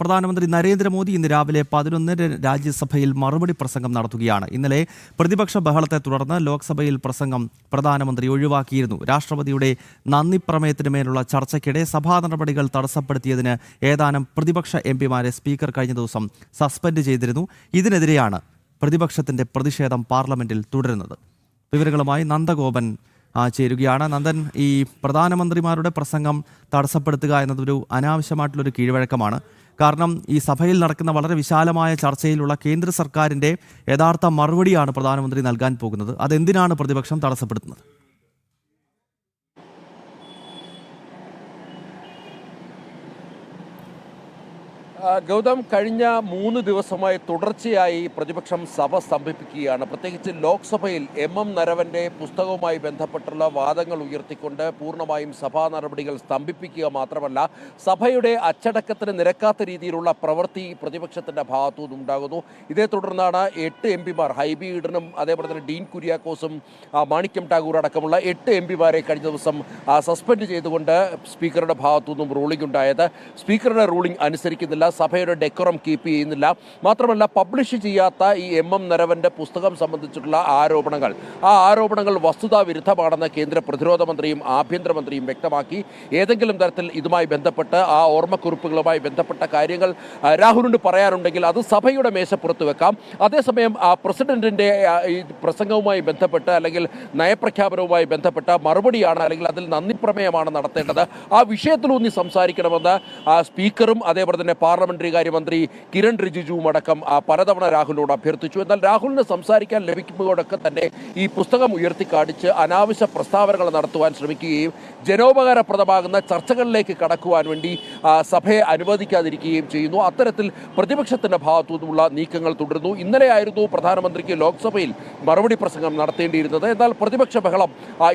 പ്രധാനമന്ത്രി നരേന്ദ്രമോദി ഇന്ന് രാവിലെ 11 രാജ്യസഭയിൽ മറുപടി പ്രസംഗം നടത്തുകയാണ്. ഇന്നലെ പ്രതിപക്ഷ ബഹളത്തെ തുടർന്ന് ലോക്സഭയിൽ പ്രസംഗം പ്രധാനമന്ത്രി ഒഴിവാക്കിയിരുന്നു. രാഷ്ട്രപതിയുടെ നന്ദി പ്രമേയത്തിനുമേലുള്ള ചർച്ചയ്ക്കിടെ സഭാ നടപടികൾ തടസ്സപ്പെടുത്തിയതിന് ഏതാനും പ്രതിപക്ഷ എംപിമാരെ സ്പീക്കർ കഴിഞ്ഞ ദിവസം സസ്പെൻഡ് ചെയ്തിരുന്നു. ഇതിനെതിരെയാണ് പ്രതിപക്ഷത്തിന്റെ പ്രതിഷേധം പാർലമെന്റിൽ തുടരുന്നത്. വിവരങ്ങളുമായി നന്ദഗോപൻ ചേരുകയാണ്. നന്ദൻ, ഈ പ്രധാനമന്ത്രിമാരുടെ പ്രസംഗം തടസ്സപ്പെടുത്തുക എന്നതൊരു അനാവശ്യമായിട്ടുള്ളൊരു കീഴ്വഴക്കമാണ്. കാരണം ഈ സഭയിൽ നടക്കുന്ന വളരെ വിശാലമായ ചർച്ചയിലുള്ള കേന്ദ്ര സർക്കാരിൻ്റെ യഥാർത്ഥ മറുപടിയാണ് പ്രധാനമന്ത്രി നൽകാൻ പോകുന്നത്. അതെന്തിനാണ് പ്രതിപക്ഷം തടസ്സപ്പെടുത്തുന്നത്? ഗൗതം, കഴിഞ്ഞ 3 ദിവസമായി തുടർച്ചയായി പ്രതിപക്ഷം സഭ സ്തംഭിപ്പിക്കുകയാണ്. പ്രത്യേകിച്ച് ലോക്സഭയിൽ നരവന്റെ പുസ്തകവുമായി ബന്ധപ്പെട്ടുള്ള വാദങ്ങൾ ഉയർത്തിക്കൊണ്ട് പൂർണ്ണമായും സഭാ നടപടികൾ സ്തംഭിപ്പിക്കുക മാത്രമല്ല, സഭയുടെ അച്ചടക്കത്തിന് നിരക്കാത്ത രീതിയിലുള്ള പ്രവൃത്തി പ്രതിപക്ഷത്തിന്റെ ഭാഗത്തു നിന്നുണ്ടാകുന്നു. ഇതേ തുടർന്നാണ് 8 എംപിമാർ, ഹൈബി ഈഡനും അതേപോലെ തന്നെ ഡീൻ കുര്യാക്കോസും മാണിക്യം ടാഗൂർ അടക്കമുള്ള 8 എംപിമാരെ കഴിഞ്ഞ ദിവസം സസ്പെൻഡ് ചെയ്തുകൊണ്ട് സ്പീക്കറുടെ ഭാഗത്തു നിന്നും റൂളിംഗ് ഉണ്ടായത്. സ്പീക്കറുടെ റൂളിംഗ് അനുസരിക്കുന്നില്ല, സഭയുടെ ഡെക്കോറം കീപ്പ് ചെയ്യുന്നില്ല. മാത്രമല്ല, പബ്ലിഷ് ചെയ്യാത്ത ഈ നരവന്റെ പുസ്തകം സംബന്ധിച്ചിട്ടുള്ള ആ ആരോപണങ്ങൾ വസ്തുതാവിരുദ്ധമാണെന്ന് കേന്ദ്ര പ്രതിരോധ മന്ത്രിയും ആഭ്യന്തരമന്ത്രിയും വ്യക്തമാക്കി. ഏതെങ്കിലും തരത്തിൽ ഇതുമായി ബന്ധപ്പെട്ട് ആ ഓർമ്മക്കുറിപ്പുകളുമായി ബന്ധപ്പെട്ട കാര്യങ്ങൾ രാഹുലിന് പറയാനുണ്ടെങ്കിൽ അത് സഭയുടെ മേശപ്പുറത്ത് വെക്കാം. അതേസമയം പ്രസിഡന്റിന്റെ ഈ പ്രസംഗവുമായി ബന്ധപ്പെട്ട് അല്ലെങ്കിൽ നയപ്രഖ്യാപനവുമായി ബന്ധപ്പെട്ട മറുപടിയാണ് അല്ലെങ്കിൽ അതിൽ നന്ദി പ്രമേയമാണ് നടത്തേണ്ടത്. ആ വിഷയത്തിലൂന്നി സംസാരിക്കണമെന്ന് സ്പീക്കറും അതേപോലെ തന്നെ പാർലമെന്ററി കാര്യമന്ത്രി കിരൺ റിജിജുവും അടക്കം പലതവണ രാഹുലിനോട് അഭ്യർത്ഥിച്ചു. എന്നാൽ രാഹുലിന് സംസാരിക്കാൻ ലഭിക്കുമ്പോഴൊക്കെ തന്നെ ഈ പുസ്തകം ഉയർത്തിക്കാണിച്ച് അനാവശ്യ പ്രസ്താവനകൾ നടത്തുവാൻ ശ്രമിക്കുകയും ജനോപകാരപ്രദമാകുന്ന ചർച്ചകളിലേക്ക് കടക്കുവാൻ വേണ്ടി സഭയെ അനുവദിക്കാതിരിക്കുകയും ചെയ്യുന്നു. അത്തരത്തിൽ പ്രതിപക്ഷത്തിന്റെ ഭാഗത്തു നിന്നുള്ള നീക്കങ്ങൾ തുടരുന്നു. ഇന്നലെയായിരുന്നു പ്രധാനമന്ത്രിക്ക് ലോക്സഭയിൽ മറുപടി പ്രസംഗം നടത്തേണ്ടിയിരുന്നത്. എന്നാൽ പ്രതിപക്ഷ ബഹളം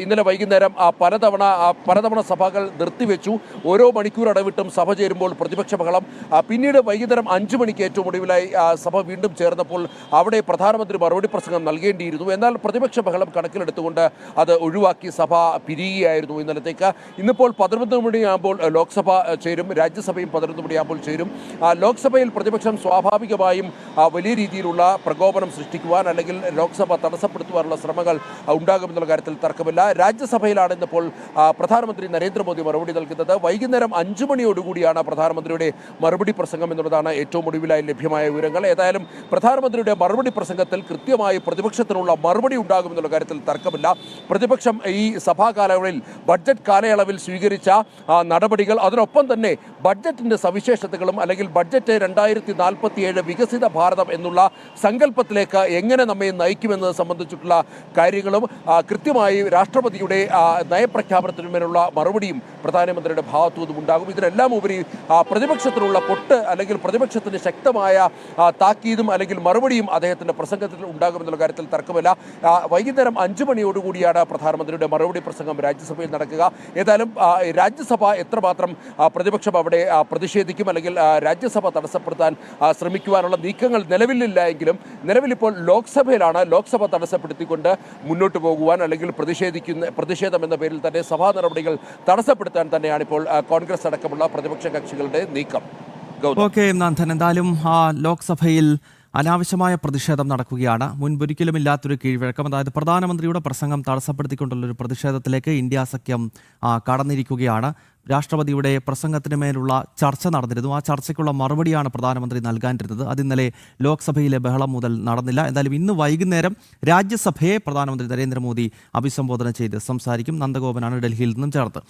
ഇന്നലെ വൈകുന്നേരം പലതവണ സഭകൾ നിർത്തിവെച്ചു. ഓരോ മണിക്കൂർ ഇടവിട്ടും സഭ ചേരുമ്പോൾ പ്രതിപക്ഷ ബഹളം. പിന്നീട് വൈകുന്നേരം 5 മണിക്ക് ഏറ്റവും ഒടുവിലായി സഭ വീണ്ടും ചേർന്നപ്പോൾ അവിടെ പ്രധാനമന്ത്രി മറുപടി പ്രസംഗം നൽകേണ്ടിയിരുന്നു. എന്നാൽ പ്രതിപക്ഷ ബഹളം കണക്കിലെടുത്തുകൊണ്ട് അത് ഒഴിവാക്കി സഭ പിരിയുകയായിരുന്നു ഇന്നലത്തേക്ക്. ഇന്നിപ്പോൾ 11 മണിയാകുമ്പോൾ ലോക്സഭ ചേരും, രാജ്യസഭയും 11 മണിയാകുമ്പോൾ ചേരും. ലോക്സഭയിൽ പ്രതിപക്ഷം സ്വാഭാവികമായും വലിയ രീതിയിലുള്ള പ്രകോപനം സൃഷ്ടിക്കുവാൻ അല്ലെങ്കിൽ ലോക്സഭ തടസ്സപ്പെടുത്തുവാനുള്ള ശ്രമങ്ങൾ ഉണ്ടാകുമെന്നുള്ള കാര്യത്തിൽ തർക്കമില്ല. രാജ്യസഭയിലാണ് ഇന്നിപ്പോൾ പ്രധാനമന്ത്രി നരേന്ദ്രമോദി മറുപടി നൽകുന്നത്. വൈകുന്നേരം 5 മണിയോടുകൂടിയാണ് പ്രധാനമന്ത്രിയുടെ മറുപടി പ്രസംഗം എന്നുള്ളതാണ് ഏറ്റവും ഒടുവിലായി ലഭ്യമായ വിവരങ്ങൾ. ഏതായാലും പ്രധാനമന്ത്രിയുടെ മറുപടി പ്രസംഗത്തിൽ കൃത്യമായി പ്രതിപക്ഷത്തിനുള്ള മറുപടി ഉണ്ടാകുമെന്നുള്ള കാര്യത്തിൽ തർക്കമില്ല. പ്രതിപക്ഷം ഈ സഭാ കാലയളവിൽ ബഡ്ജറ്റ് കാലയളവിൽ സ്വീകരിച്ച നടപടികൾ, അതിനൊപ്പം തന്നെ ബഡ്ജറ്റിന്റെ സവിശേഷതകളും അല്ലെങ്കിൽ ബഡ്ജറ്റ് 2047 വികസിത ഭാരതം എന്നുള്ള സങ്കല്പത്തിലേക്ക് എങ്ങനെ നമ്മെ നയിക്കുമെന്നത് സംബന്ധിച്ചിട്ടുള്ള കാര്യങ്ങളും കൃത്യമായി രാഷ്ട്രപതിയുടെ നയപ്രഖ്യാപനത്തിന്മേലുള്ള മറുപടിയും പ്രധാനമന്ത്രിയുടെ ഭാഗത്തു നിന്നും ഉണ്ടാകും. ഇതിനെല്ലാം ഉപരി പ്രതിപക്ഷത്തിനുള്ള പൊട്ട് അല്ലെങ്കിൽ പ്രതിപക്ഷത്തിന് ശക്തമായ താക്കീതും അല്ലെങ്കിൽ മറുപടിയും അദ്ദേഹത്തിന്റെ പ്രസംഗത്തിൽ ഉണ്ടാകുമെന്നുള്ള കാര്യത്തിൽ തർക്കമില്ല. വൈകുന്നേരം 5 മണിയോടുകൂടിയാണ് പ്രധാനമന്ത്രിയുടെ മറുപടി പ്രസംഗം രാജ്യസഭയിൽ നടക്കുക. ഏതായാലും രാജ്യസഭ എത്രമാത്രം പ്രതിപക്ഷം അവിടെ പ്രതിഷേധിക്കും അല്ലെങ്കിൽ രാജ്യസഭ തടസ്സപ്പെടുത്താൻ ശ്രമിക്കുവാനുള്ള നീക്കങ്ങൾ നിലവിലില്ല എങ്കിലും നിലവിലിപ്പോൾ ലോക്സഭയിലാണ്. ലോക്സഭ തടസ്സപ്പെടുത്തിക്കൊണ്ട് മുന്നോട്ട് പോകുവാൻ അല്ലെങ്കിൽ പ്രതിഷേധം എന്ന പേരിൽ തന്നെ സഭാ നടപടികൾ തടസ്സപ്പെടുത്താൻ തന്നെയാണ് ഇപ്പോൾ കോൺഗ്രസ് അടക്കമുള്ള പ്രതിപക്ഷ കക്ഷികളുടെ നീക്കം. ഓക്കെ നന്ദൻ, എന്തായാലും ലോക്സഭയിൽ അനാവശ്യമായ പ്രതിഷേധം നടക്കുകയാണ്. മുൻപൊരിക്കലും ഇല്ലാത്തൊരു കീഴ്വഴക്കം, അതായത് പ്രധാനമന്ത്രിയുടെ പ്രസംഗം തടസ്സപ്പെടുത്തിക്കൊണ്ടുള്ളൊരു പ്രതിഷേധത്തിലേക്ക് ഇന്ത്യ സഖ്യം കടന്നിരിക്കുകയാണ്. രാഷ്ട്രപതിയുടെ പ്രസംഗത്തിന് മേലുള്ള ചർച്ച നടന്നിരുന്നു. ആ ചർച്ചയ്ക്കുള്ള മറുപടിയാണ് പ്രധാനമന്ത്രി നൽകാനിരുന്നത്. അത് ഇന്നലെ ലോക്സഭയിലെ ബഹളം മുതൽ നടന്നില്ല. എന്തായാലും ഇന്ന് വൈകുന്നേരം രാജ്യസഭയെ പ്രധാനമന്ത്രി നരേന്ദ്രമോദി അഭിസംബോധന ചെയ്ത് സംസാരിക്കും. നന്ദഗോപനാണ് ഡൽഹിയിൽ നിന്നും ചേർത്ത്.